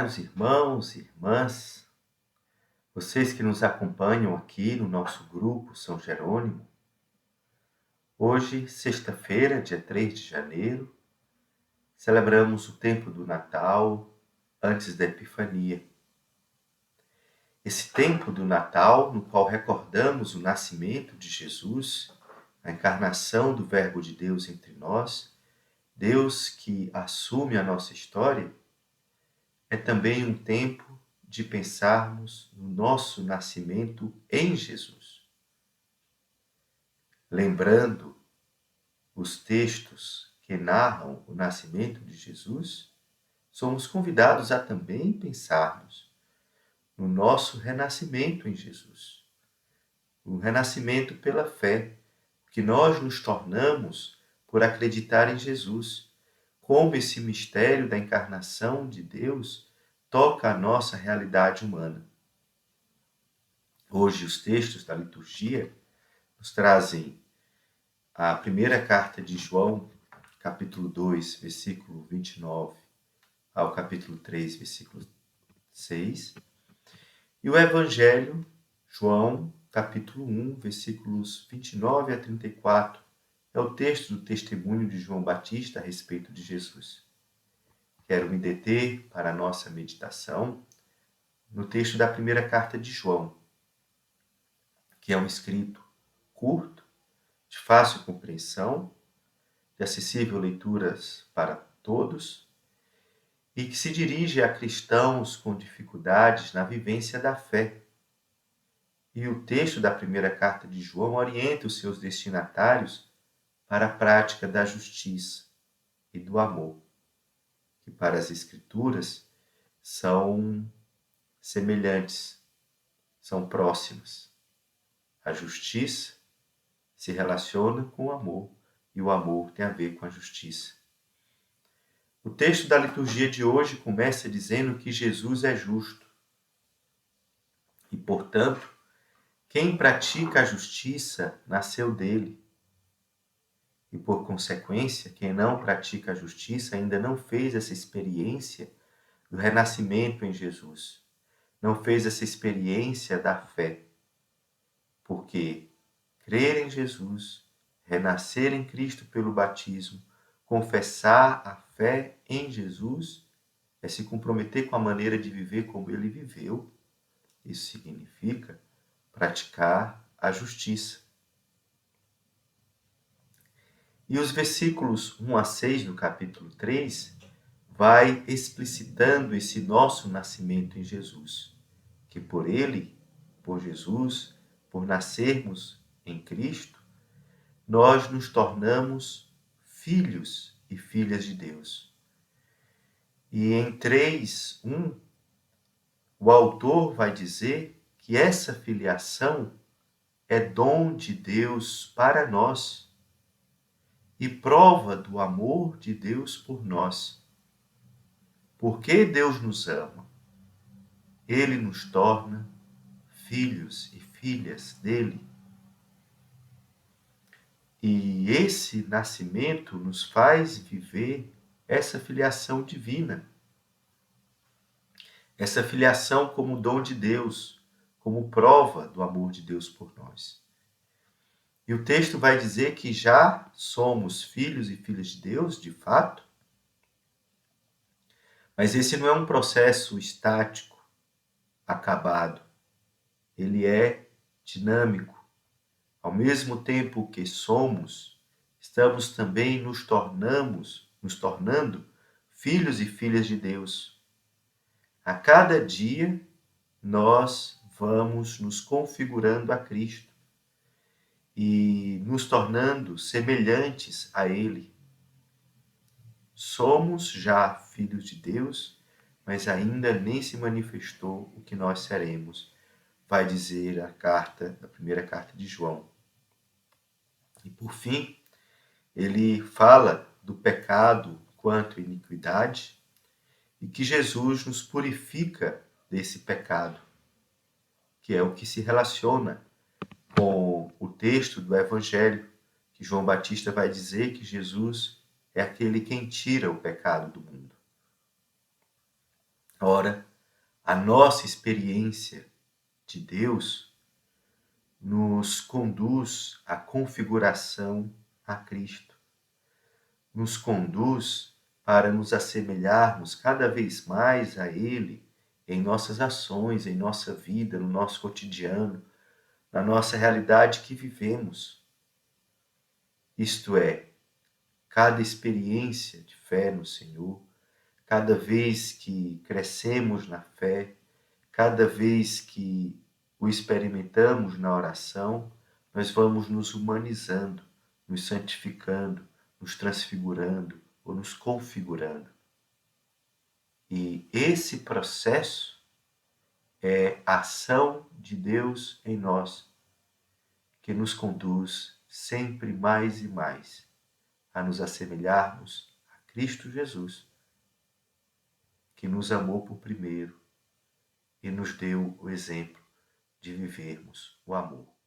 Caros irmãos e irmãs, vocês que nos acompanham aqui no nosso grupo São Jerônimo, hoje, sexta-feira, dia 3 de janeiro, celebramos o tempo do Natal antes da Epifania. Esse tempo do Natal, no qual recordamos o nascimento de Jesus, a encarnação do Verbo de Deus entre nós, Deus que assume a nossa história, é também um tempo de pensarmos no nosso nascimento em Jesus. Lembrando os textos que narram o nascimento de Jesus, somos convidados a também pensarmos no nosso renascimento em Jesus. O renascimento pela fé, que nós nos tornamos por acreditar em Jesus, como esse mistério da encarnação de Deus toca a nossa realidade humana. Hoje, os textos da liturgia nos trazem a primeira carta de João, capítulo 2, versículo 29, ao capítulo 3, versículo 6, e o Evangelho, João, capítulo 1, versículos 29 a 34, é o texto do testemunho de João Batista a respeito de Jesus. Quero me deter para a nossa meditação no texto da primeira carta de João, que é um escrito curto, de fácil compreensão, de acessível leituras para todos, e que se dirige a cristãos com dificuldades na vivência da fé. E o texto da primeira carta de João orienta os seus destinatários para a prática da justiça e do amor, que para as Escrituras são semelhantes, são próximas. A justiça se relaciona com o amor e o amor tem a ver com a justiça. O texto da liturgia de hoje começa dizendo que Jesus é justo e, portanto, quem pratica a justiça nasceu dele. E, por consequência, quem não pratica a justiça ainda não fez essa experiência do renascimento em Jesus. Não fez essa experiência da fé. Porque crer em Jesus, renascer em Cristo pelo batismo, confessar a fé em Jesus, é se comprometer com a maneira de viver como ele viveu. Isso significa praticar a justiça. E os versículos 1 a 6 do capítulo 3 vai explicitando esse nosso nascimento em Jesus, que por ele, por Jesus, por nascermos em Cristo, nós nos tornamos filhos e filhas de Deus. E em 3:1, o autor vai dizer que essa filiação é dom de Deus para nós e prova do amor de Deus por nós. Porque Deus nos ama, ele nos torna filhos e filhas dele. E esse nascimento nos faz viver essa filiação divina. Essa filiação como dom de Deus, como prova do amor de Deus por nós. E o texto vai dizer que já somos filhos e filhas de Deus, de fato, mas esse não é um processo estático, acabado. Ele é dinâmico. Ao mesmo tempo que somos, estamos também nos tornando filhos e filhas de Deus. A cada dia, nós vamos nos configurando a Cristo e nos tornando semelhantes a Ele. Somos já filhos de Deus, mas ainda nem se manifestou o que nós seremos, vai dizer a primeira carta de João. E por fim, ele fala do pecado quanto iniquidade e que Jesus nos purifica desse pecado, que é o que se relaciona com o texto do Evangelho, que João Batista vai dizer que Jesus é aquele quem tira o pecado do mundo. Ora, a nossa experiência de Deus nos conduz à configuração a Cristo, nos conduz para nos assemelharmos cada vez mais a Ele em nossas ações, em nossa vida, no nosso cotidiano, na nossa realidade que vivemos. Isto é, cada experiência de fé no Senhor, cada vez que crescemos na fé, cada vez que o experimentamos na oração, nós vamos nos humanizando, nos santificando, nos transfigurando ou nos configurando. E esse processo é a ação de Deus em nós, que nos conduz sempre mais e mais a nos assemelharmos a Cristo Jesus, que nos amou por primeiro e nos deu o exemplo de vivermos o amor.